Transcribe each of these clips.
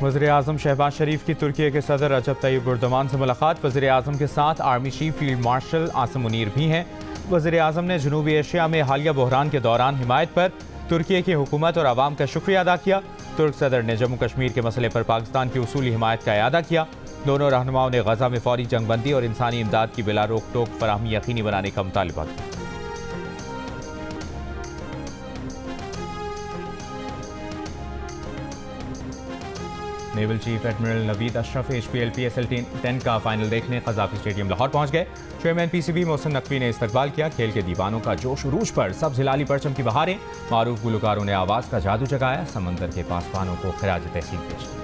वज़ीर-ए-आज़म शहबाज शरीफ की तुर्की के सदर रजब तैयब एर्दोगान से मुलाकात। वज़ीर-ए-आज़म के साथ army chief field marshal Asim Munir भी हैं। वज़ीर-ए-आज़म ने जनूबी एशिया में हालिया बहरान के दौरान हिमायत पर तुर्की की हुकूमत और आवाम का शुक्रिया अदा किया। तुर्क सदर ने जम्मू कश्मीर के मसले पर पाकिस्तान की उसूली हिमायत का इआदा किया। दोनों रहनुमाओं ने गजा में फौरी जंगबंदी और इंसानी इमदाद की बिला रोक टोक फराहमी यकीनी बनाने का मुतालबा किया। Naval chief admiral Naveed Ashraf HPL PSL 10 का फाइनल देखने कज़ाफ़ी स्टेडियम लाहौर पहुंच गए। चेयरमैन PCB मोहसिन नकवी ने इस्तकबाल किया। खेल के दीवानों का जोश उरूज पर सब हिलाली परचम की बहारें। मारूफ गुलकारों ने आवाज़ का जादू जगाया। समंदर के पासबानों को खिराज तहसीन पेश किया।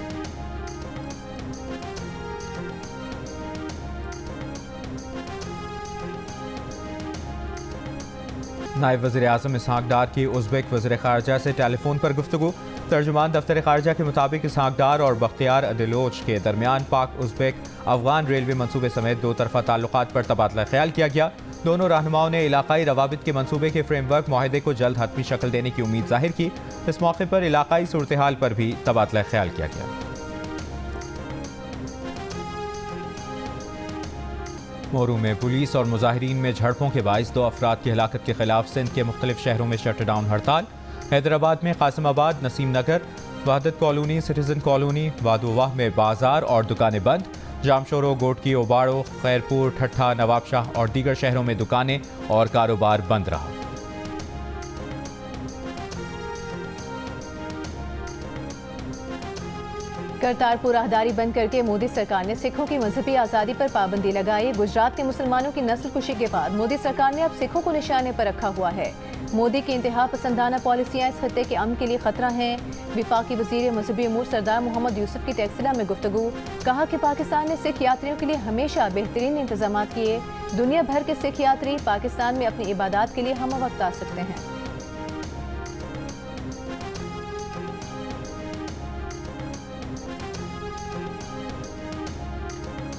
नायब वज़ीर-ए-आज़म इसहाक डार की उज़्बेक वज़ीर ख़ारजा से टेलीफोन पर गुफ्तगू। तर्जुमान दफ्तर ख़ारजा के मुताबिक इसहाक डार और बख्तियार अदिलोच के दरमियान पाक उज़्बेक अफ़गान रेलवे मनसूबे समेत दो तरफ़ा ताल्लुकात पर तबादला ख्याल किया गया। दोनों रहनुमाओं ने इलाकाई रवाबित के मनसूबे के फ्रेमवर्क माहिदे को जल्द हतमी शक्ल देने की उम्मीद जाहिर की। इस मौके पर इलाकाई सूरत हाल पर भी तबादला ख्याल किया गया। मोरू में पुलिस और मुजाहिरीन में झड़पों के बाइस 2 अफराद की हलाकत के खिलाफ सिंध के मुख्तलिफ शहरों में शटडाउन हड़ताल। हैदराबाद में कासिमाबाद, नसीम नगर, वहदत कॉलोनी, सिटीजन कॉलोनी, वादोवाह में बाजार और दुकानें बंद। जामशोरो, गोटकी, ओबाड़ो, खैरपुर, ठट्ठा, नवाबशाह और दीगर शहरों में दुकानें और कारोबार बंद रहा। करतारपुर राहदारी बंद करके मोदी सरकार ने सिखों की मजहबी आज़ादी पर पाबंदी लगाई। गुजरात के मुसलमानों की नस्ल कुशी के बाद मोदी सरकार ने अब सिखों को निशाने पर रखा हुआ है। मोदी की इंतहा पसंदाना पॉलिसियाँ इस खत्ते के अमन के लिए खतरा हैं। विफाकी वज़ीर मजहबी अमूर सरदार मोहम्मद यूसुफ की टैक्सिला में गुफ्तगू। कहा कि पाकिस्तान ने सिख यात्रियों के लिए हमेशा बेहतरीन इंतजाम किए। दुनिया भर के सिख यात्री पाकिस्तान में अपनी इबादत के लिए हम वक्त आ सकते हैं।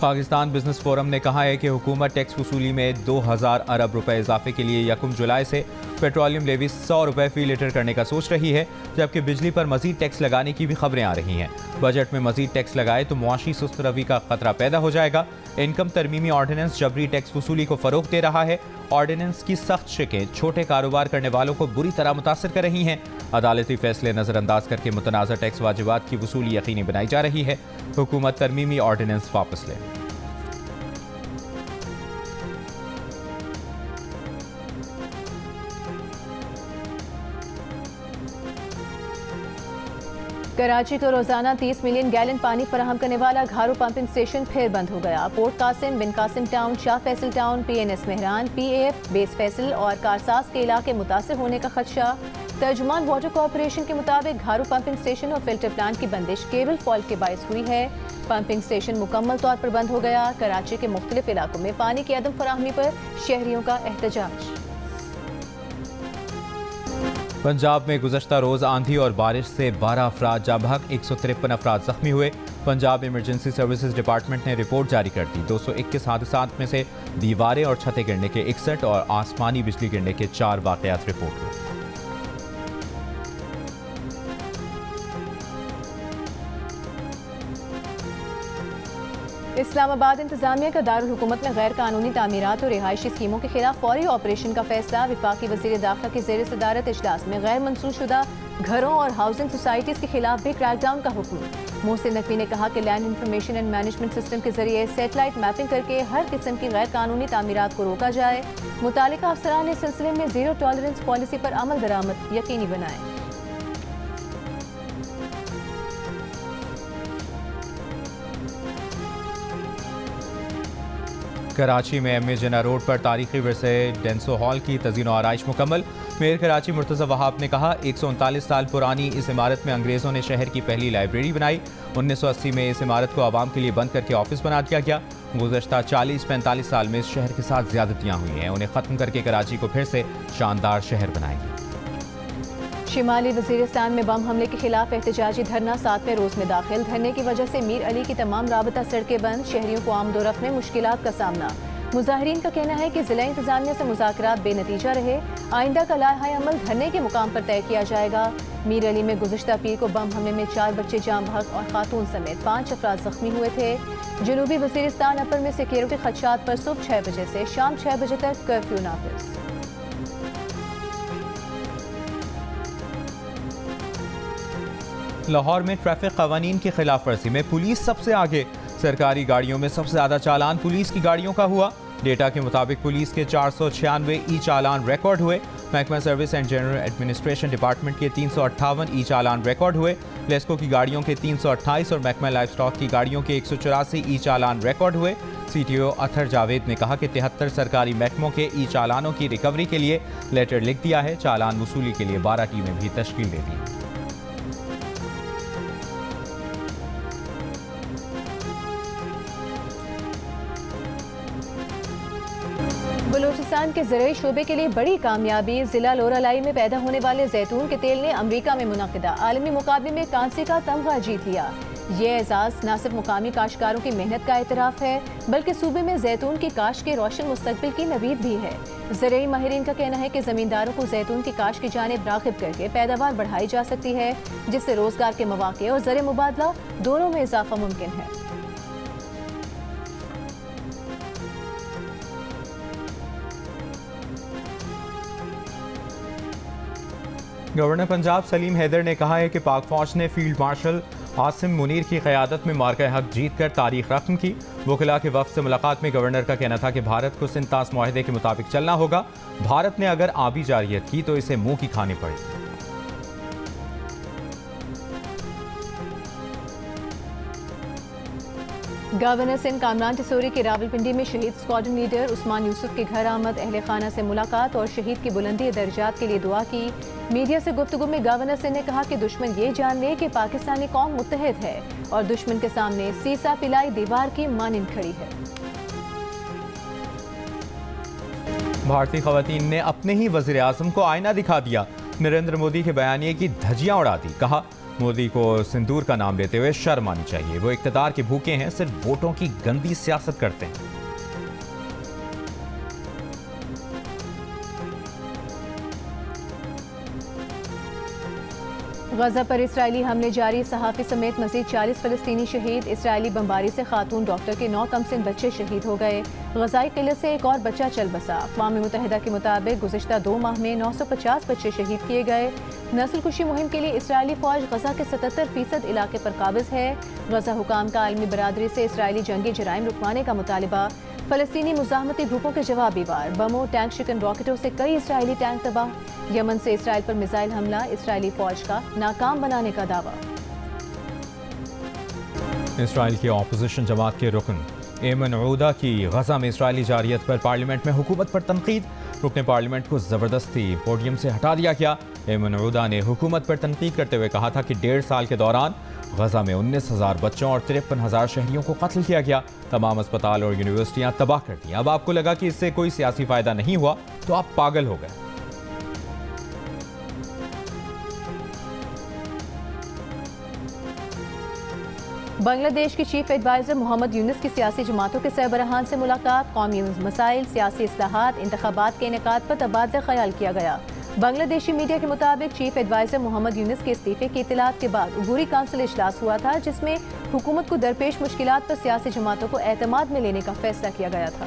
पाकिस्तान बिजनेस फोरम ने कहा है कि हुकूमत टैक्स वसूली में 2000 अरब रुपए इजाफे के लिए 1 जुलाई से पेट्रोलियम लेवी 100 रुपए फी लीटर करने का सोच रही है, जबकि बिजली पर मजीद टैक्स लगाने की भी खबरें आ रही हैं। बजट में मजीद टैक्स लगाए तो मुआशी सुस्त रवी का खतरा पैदा हो जाएगा। इनकम तरमीमी ऑर्डिनेंस जबरी टैक्स वसूली को फरोग दे रहा है। ऑर्डिनेंस की सख्त शिकें छोटे कारोबार करने वालों को बुरी तरह मुतासर कर रही हैं। अदालती फैसले नजरअंदाज करके मुतनाज़ा टैक्स वाजिबात की वसूली यकीनी बनाई जा रही है। हुकूमत तरमीमी ऑर्डिनेंस वापस ले। कराची को रोजाना 30 मिलियन गैलन पानी फराहम करने वाला घारू पंपिंग स्टेशन फिर बंद हो गया। Port Qasim, Bin Qasim town, Shah Faisal town, PNS Mehran, PAF, base Faisal और कारसास के इलाके मुतासर होने का खदशा। तर्जुमान वाटर कॉरपोरेशन के मुताबिक घारू पंपिंग स्टेशन और फिल्टर प्लांट की बंदिश केबल फॉल्ट के बायस हुई है। पंपिंग स्टेशन मुकम्मल तौर पर बंद हो गया। कराची के मुख्तलिफ इलाकों में पानी की अदम फराहमी पर शहरियों का एहतजाज। पंजाब में गुज़श्ता रोज़ आंधी और बारिश से 12 अफराद जाँ बहक, 153 अफराद जख्मी हुए। पंजाब इमरजेंसी सर्विसेज डिपार्टमेंट ने रिपोर्ट जारी कर दी। 221 हादसात में से दीवारें और छतें गिरने के 61 और आसमानी बिजली गिरने के 4 वाक़यात रिपोर्ट हुए। इस्लामाबाद इंतजामिया का दारुल हुकूमत में गैर कानूनी तामीरात और रिहायशी स्कीमों के खिलाफ फौरी ऑपरेशन का फैसला। विफाकी वज़ीर दाखिला की ज़ेर सदारत इजलास में गैर मंजूर शुदा घरों और हाउसिंग सोसाइटीज़ के खिलाफ भी क्रैकडाउन का हुक्म। मोहसिन नकवी ने कहा कि land information and management system के जरिए सैटेलाइट मैपिंग करके हर किस्म की गैर कानूनी तामीरात को रोका जाए। मुतालिका अफसरान ने सिलसिले में ज़ीरो टॉलरेंस पॉलिसी पर अमल दरामद यकीनी बनाए। कराची में MA जिन्ना रोड पर तारीखी विरसे डेंसो हॉल की तज़ीन व आराइश मुकम्मल। मेयर कराची मुर्तज़ा वहाब ने कहा 139 साल पुरानी इस इमारत में अंग्रेज़ों ने शहर की पहली लाइब्रेरी बनाई। 1980 में इस इमारत को आवाम के लिए बंद करके ऑफिस बना दिया गया। गुज़श्ता 40-45 साल में इस शहर के साथ ज़्यादतियाँ हुई हैं। उन्हें ख़त्म करके कराची को फिर से शानदार शहर बनाएंगे। शिमाली वज़ीरिस्तान में बम हमले के खिलाफ एहतजाजी धरना 7वें रोज में दाखिल। धरने की वजह से मीर अली की तमाम राबता सड़कें बंद। शहरियों को आमदोरफ्त में मुश्किलात का सामना। मुजाहिरीन का कहना है कि जिला इंतजामिया से मुज़ाकरात बेनतीजा रहे। आइंदा का लाहे अमल धरने के मुकाम पर तय किया जाएगा। मीर अली में गुज़िश्ता पीर को बम हमले में 4 बच्चे जाम बहक और खातून समेत 5 अफराद जख्मी हुए थे। जनूबी वज़ीरिस्तान अपर में सिक्योरिटी खदशात पर सुबह 6 बजे से शाम 6 बजे तक कर्फ्यू नाफिज। लाहौर में ट्रैफिक कवानीन की खिलाफ वर्जी में पुलिस सबसे आगे। सरकारी गाड़ियों में सबसे ज्यादा चालान पुलिस की गाड़ियों का हुआ। डेटा के मुताबिक पुलिस के 496 ई चालान रिकॉर्ड हुए। महकमा service and general administration department के 358 ई चालान रिकॉर्ड हुए। लेस्को की गाड़ियों के 328 और महकमा लाइफ स्टॉक की गाड़ियों के 184 ई चालान रिकॉर्ड हुए। CTO अथर जावेद ने कहा कि 73 सरकारी महकमों के ई चालानों की रिकवरी के लिए लेटर लिख दिया है। चालान वसूली के लिए 12 टीमें भी तश्कील दे दी। बलूचिस्तान के ज़राई शोबे के लिए बड़ी कामयाबी। जिला लोरालाई में पैदा होने वाले जैतून के तेल ने अमरीका में मुनक़िदा आलमी मुकाबले में कांसे का तमगा जीत लिया। ये एजाज़ न सिर्फ मुकामी काश्तकारों की मेहनत का एतराफ़ है बल्कि सूबे में जैतून की काश्त के रोशन मुस्तकबिल की नवीद भी है। ज़राई माहिरीन का कहना है कि ज़मींदारों को जैतून की काश्त की जानिब राग़िब करके पैदावार बढ़ाई जा सकती है, जिससे रोज़गार के मौक़े और ज़र मुबादला दोनों में इजाफा मुमकिन है। गवर्नर पंजाब सलीम हैदर ने कहा है कि पाक फौज ने फील्ड मार्शल आसिम मुनीर की क़यादत में मार्का हक जीत कर तारीख रकम की। वकिला के वफ़द से मुलाकात में गवर्नर का कहना था कि भारत को सिंतास मुआहदे के मुताबिक चलना होगा। भारत ने अगर आबी जारियत की तो इसे मुंह की खानी पड़ेगी। गवर्नर सिंध कामरान टिसोरी की रावलपिंडी में शहीद स्क्वाड्रन लीडर उस्मान यूसुफ के घर आमद, अहले खाना से मुलाकात और शहीद की बुलंदी दर्जात के लिए दुआ की। मीडिया से गुफ्तगू में गवर्नर सिंह ने कहा कि दुश्मन ये जान ले कि पाकिस्तानी कौम मुत्तहिद है और दुश्मन के सामने सीसा पिलाई दीवार की मानिंद खड़ी है। भारतीय खवातीन ने अपने ही वज़ीर आज़म को आईना दिखा दिया। नरेंद्र मोदी के बयानिए की धज्जियां उड़ा दी। कहा मोदी को सिंदूर का नाम लेते हुए शर्म आनी चाहिए। वो इक़्तिदार के भूखे हैं, सिर्फ वोटों की गंदी सियासत करते हैं। गजा पर इस्राइली हमले जारी, सहाफ़ी समेत मज़ीद 40 फ़लस्तीनी शहीद। इस्राइली बमबारी से खातून डॉक्टर के 9 कमसिन बच्चे शहीद हो गए। गज़ाई किले से एक और बच्चा चल बसा। अक़वाम मुत्तहिदा के मुताबिक गुज़िश्ता 2 माह में 950 बच्चे शहीद किए गए। नस्ल कुशी मुहिम के लिए इस्राइली फ़ौज गजा के 77% इलाके पर काबिज़ है। गजा हुकाम का आलमी बरादरी से इस्राइली जंगी जराइम रुकवाने का मुतालबा। फ़लस्तीनी मुज़ाहमती ग्रुपों के जवाबी वार, बमों, टैंक शिकन रॉकेटों से कई इस्राइली टैंक तबाह। यमन से इसराइल पर मिसाइल हमला, इस्राइली फ़ौज का नाकाम बनाने का दावा। इसराइल की अपोजिशन जमात के रुकन एमन ऊदा की गजा में इसराइली जारियत पर पार्लियामेंट में हुकूमत पर तनकीद। रुकने पार्लियामेंट को ज़बरदस्ती पोडियम से हटा दिया गया। एमन ऊदा ने हुकूमत पर तनकीद करते हुए कहा था कि 1.5 साल के दौरान गजा में 19,000 बच्चों और 53,000 शहरियों को कत्ल किया गया। तमाम अस्पताल और यूनिवर्सिटियां तबाह कर दी। अब आपको लगा कि इससे कोई सियासी फायदा नहीं हुआ तो आप पागल हो गए। बांग्लादेश की चीफ एडवाइजर मोहम्मद यूनुस की सियासी जमातों के सरबराहान से मुलाकात। कौमी मसाइल, सियासी इस्लाहात, इंतखाबात के इनेकाद पर तबादला ख्याल किया गया। बांग्लादेशी मीडिया के मुताबिक चीफ एडवाइजर मोहम्मद यूनुस के इस्तीफे की इत्तलात के बाद अबूरी काउंसिल इजलास हुआ था, जिसमें हुकूमत को दरपेश मुश्किलात पर सियासी जमातों को एतमाद में लेने का फैसला किया गया था।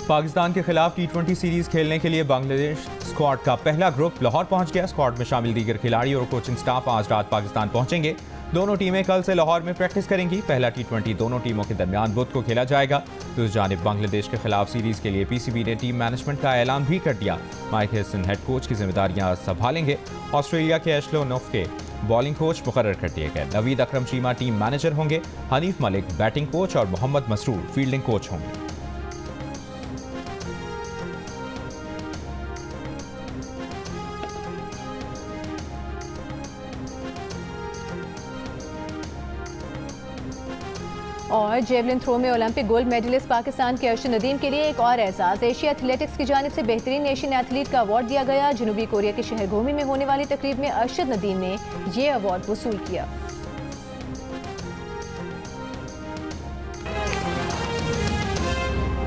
पाकिस्तान के खिलाफ T20 सीरीज खेलने के लिए बांग्लादेश स्क्वाड का पहला ग्रुप लाहौर पहुंच गया। स्क्वाड में शामिल दीगर खिलाड़ी और कोचिंग स्टाफ आज रात पाकिस्तान पहुंचेंगे। दोनों टीमें कल से लाहौर में प्रैक्टिस करेंगी। पहला T20 दोनों टीमों के दरमियान बुध को खेला जाएगा। दूसरी जानिब बांग्लादेश के खिलाफ सीरीज के लिए PCB ने टीम मैनेजमेंट का ऐलान भी कर दिया। माइक हेसन हेड कोच की जिम्मेदारियां संभालेंगे। ऑस्ट्रेलिया के एशलो नोफ्के बॉलिंग कोच मुकर्रर कर दिए गए। नवीद अकरम चीमा टीम मैनेजर होंगे। हनीफ मलिक बैटिंग कोच और मोहम्मद मसरूर फील्डिंग कोच होंगे। और जेवलिन थ्रो में ओलंपिक गोल्ड मेडलिस्ट पाकिस्तान के अर्शद नदीम के लिए एक और एजाज। एशिया एथलेटिक्स की जानिब से बेहतरीन एशियन एथलीट का अवार्ड दिया गया। जनूबी कोरिया के शहर गोमी में होने वाली तकरीब में अर्शद नदीम ने यह अवार्ड वसूल किया।